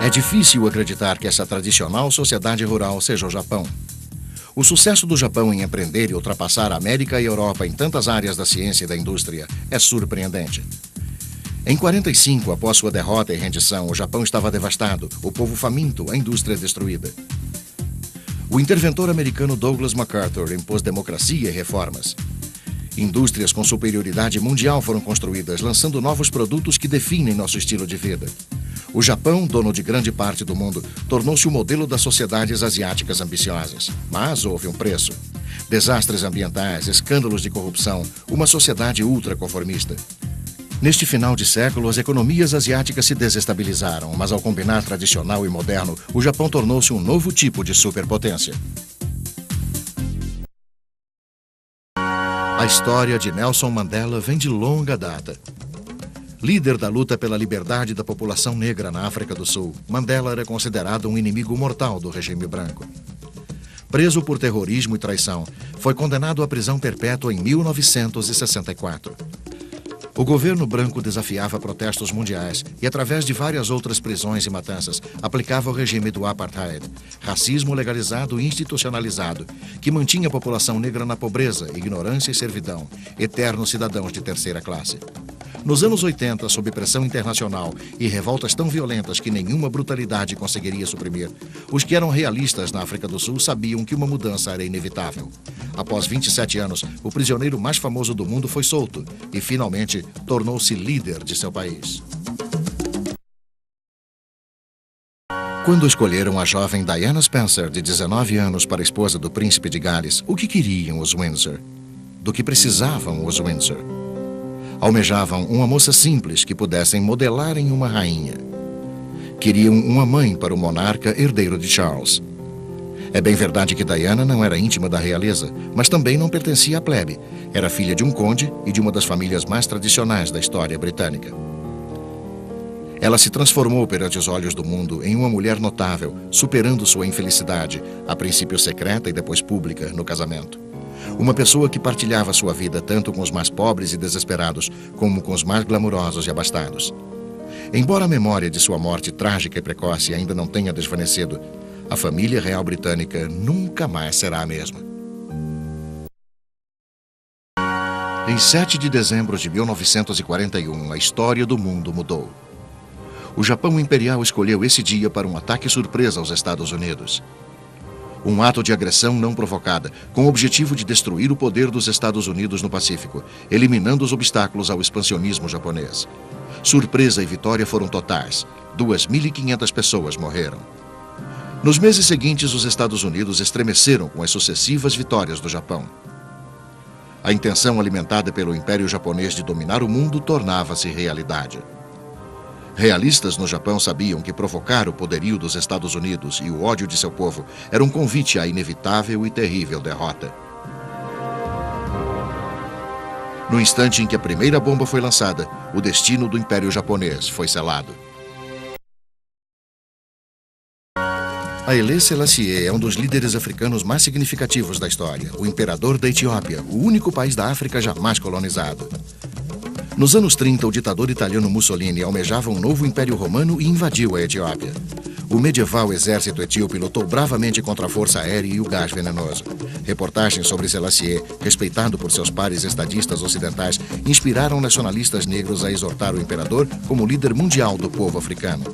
É difícil acreditar que essa tradicional sociedade rural seja o Japão. O sucesso do Japão em empreender e ultrapassar a América e a Europa em tantas áreas da ciência e da indústria é surpreendente. Em 45, após sua derrota e rendição, o Japão estava devastado, o povo faminto, a indústria destruída. O interventor americano Douglas MacArthur impôs democracia e reformas. Indústrias com superioridade mundial foram construídas, lançando novos produtos que definem nosso estilo de vida. O Japão, dono de grande parte do mundo, tornou-se o modelo das sociedades asiáticas ambiciosas. Mas houve um preço. Desastres ambientais, escândalos de corrupção, uma sociedade ultraconformista. Neste final de século, as economias asiáticas se desestabilizaram, mas ao combinar tradicional e moderno, o Japão tornou-se um novo tipo de superpotência. A história de Nelson Mandela vem de longa data. Líder da luta pela liberdade da população negra na África do Sul, Mandela era considerado um inimigo mortal do regime branco. Preso por terrorismo e traição, foi condenado à prisão perpétua em 1964. O governo branco desafiava protestos mundiais e, através de várias outras prisões e matanças, aplicava o regime do apartheid, racismo legalizado e institucionalizado, que mantinha a população negra na pobreza, ignorância e servidão, eternos cidadãos de terceira classe. Nos anos 80, sob pressão internacional e revoltas tão violentas que nenhuma brutalidade conseguiria suprimir, os que eram realistas na África do Sul sabiam que uma mudança era inevitável. Após 27 anos, o prisioneiro mais famoso do mundo foi solto e, finalmente, tornou-se líder de seu país. Quando escolheram a jovem Diana Spencer, de 19 anos, para esposa do príncipe de Gales, o que queriam os Windsor? Do que precisavam os Windsor? Almejavam uma moça simples que pudessem modelar em uma rainha. Queriam uma mãe para o monarca herdeiro de Charles. É bem verdade que Diana não era íntima da realeza, mas também não pertencia à plebe. Era filha de um conde e de uma das famílias mais tradicionais da história britânica. Ela se transformou perante os olhos do mundo em uma mulher notável, superando sua infelicidade, a princípio secreta e depois pública, no casamento. Uma pessoa que partilhava sua vida tanto com os mais pobres e desesperados, como com os mais glamurosos e abastados. Embora a memória de sua morte trágica e precoce ainda não tenha desvanecido, a família real britânica nunca mais será a mesma. Em 7 de dezembro de 1941, a história do mundo mudou. O Japão Imperial escolheu esse dia para um ataque surpresa aos Estados Unidos. Um ato de agressão não provocada, com o objetivo de destruir o poder dos Estados Unidos no Pacífico, eliminando os obstáculos ao expansionismo japonês. Surpresa e vitória foram totais. 2.500 pessoas morreram. Nos meses seguintes, os Estados Unidos estremeceram com as sucessivas vitórias do Japão. A intenção alimentada pelo Império Japonês de dominar o mundo tornava-se realidade. Realistas no Japão sabiam que provocar o poderio dos Estados Unidos e o ódio de seu povo era um convite à inevitável e terrível derrota. No instante em que a primeira bomba foi lançada, o destino do Império Japonês foi selado. Haile Selassie é um dos líderes africanos mais significativos da história, o imperador da Etiópia, o único país da África jamais colonizado. Nos anos 30, o ditador italiano Mussolini almejava um novo império romano e invadiu a Etiópia. O medieval exército etíope lutou bravamente contra a força aérea e o gás venenoso. Reportagens sobre Selassie, respeitado por seus pares estadistas ocidentais, inspiraram nacionalistas negros a exortar o imperador como líder mundial do povo africano.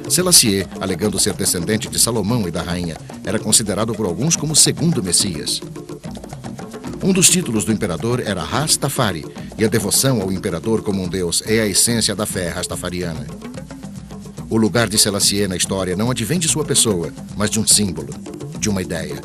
Selassie, alegando ser descendente de Salomão e da rainha, era considerado por alguns como o segundo Messias. Um dos títulos do imperador era Rastafari, e a devoção ao imperador como um deus é a essência da fé rastafariana. O lugar de Selassie na história não advém de sua pessoa, mas de um símbolo, de uma ideia.